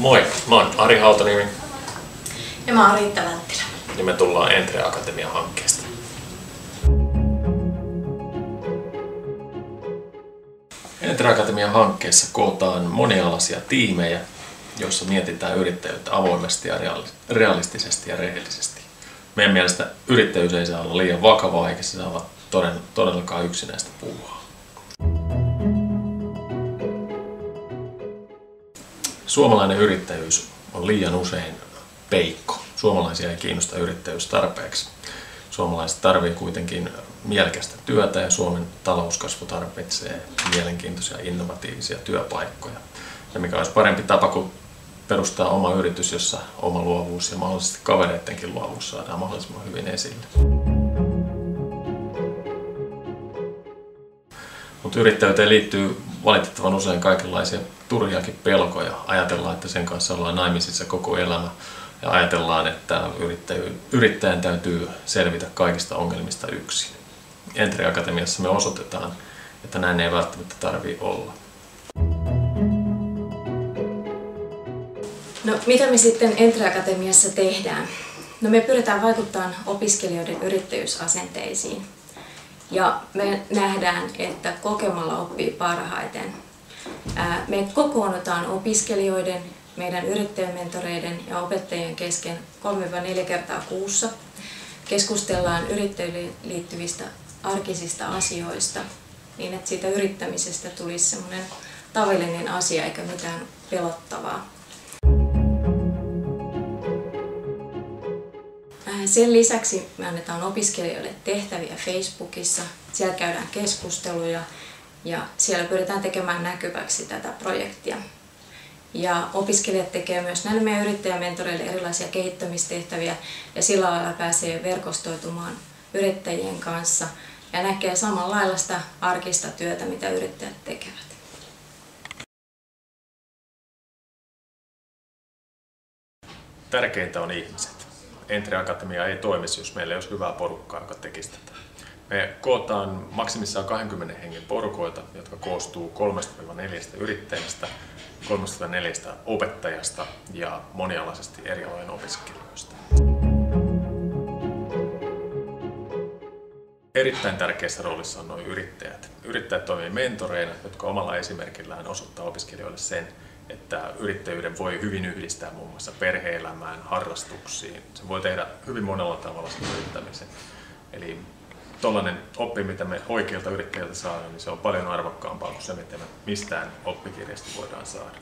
Moi, mä oon Ari Hautaniemi. Ja mä oon Riitta Välttilä. Ja me tullaan Entre Akatemia hankkeesta. Entre Akatemia hankkeessa kootaan monialaisia tiimejä, joissa mietitään yrittäjyyttä avoimesti ja realistisesti ja rehellisesti. Meidän mielestä yrittäjyys ei saa olla liian vakavaa eikä se saa olla todellakaan yksinäistä puuhaa. Suomalainen yrittäjyys on liian usein peikko. Suomalaisia ei kiinnosta yrittäjyys tarpeeksi. Suomalaiset tarvitsevat kuitenkin mielekästä työtä ja Suomen talouskasvu tarvitsee mielenkiintoisia innovatiivisia työpaikkoja. Ja mikä olisi parempi tapa kuin perustaa oma yritys, jossa oma luovuus ja mahdollisesti kavereidenkin luovuus saadaan mahdollisimman hyvin esille. Mutta yrittäjyyteen liittyy valitettavan usein kaikenlaisia turhiakin pelkoja. Ajatellaan, että sen kanssa ollaan naimisissa koko elämä ja ajatellaan, että yrittäjän täytyy selvitä kaikista ongelmista yksin. Entre Akatemiassa me osoitetaan, että näin ei välttämättä tarvitse olla. No, mitä me sitten Entre Akatemiassa tehdään? No, me pyritään vaikuttamaan opiskelijoiden yrittäjyysasenteisiin. Ja me nähdään, että kokemalla oppii parhaiten. Me kokoonnutaan opiskelijoiden, meidän yrittäjämentoreiden ja opettajien kesken 3-4 kertaa kuussa. Keskustellaan yrittäjyyteen liittyvistä arkisista asioista niin, että siitä yrittämisestä tulisi semmoinen tavallinen asia eikä mitään pelottavaa. Sen lisäksi me annetaan opiskelijoille tehtäviä Facebookissa. Siellä käydään keskusteluja ja siellä pyritään tekemään näkyväksi tätä projektia. Ja opiskelijat tekevät myös näille meidän yrittäjämentoreille erilaisia kehittämistehtäviä ja sillä lailla pääsee verkostoitumaan yrittäjien kanssa ja näkee samanlaista arkista työtä, mitä yrittäjät tekevät. Tärkeintä on ihmiset. Entre Akatemia ei toimisi, jos meillä ei olisi hyvää porukkaa, joka tekisi tätä. Me kootaan maksimissaan 20 hengen porukoita, jotka koostuu 3-4 yrittäjästä, 3-4 opettajasta ja monialaisesti eri alojen opiskelijoista. Erittäin tärkeässä roolissa on nuo yrittäjät. Yrittäjät toimii mentoreina, jotka omalla esimerkillään osoittaa opiskelijoille sen, että yrittäjyyden voi hyvin yhdistää muun muassa perhe-elämään, harrastuksiin. Se voi tehdä hyvin monella tavalla sen yrittämisen. Eli tuollainen oppi, mitä me oikeilta yrittäjiltä saadaan, niin se on paljon arvokkaampaa kuin se, mitä me mistään oppikirjasta voidaan saada.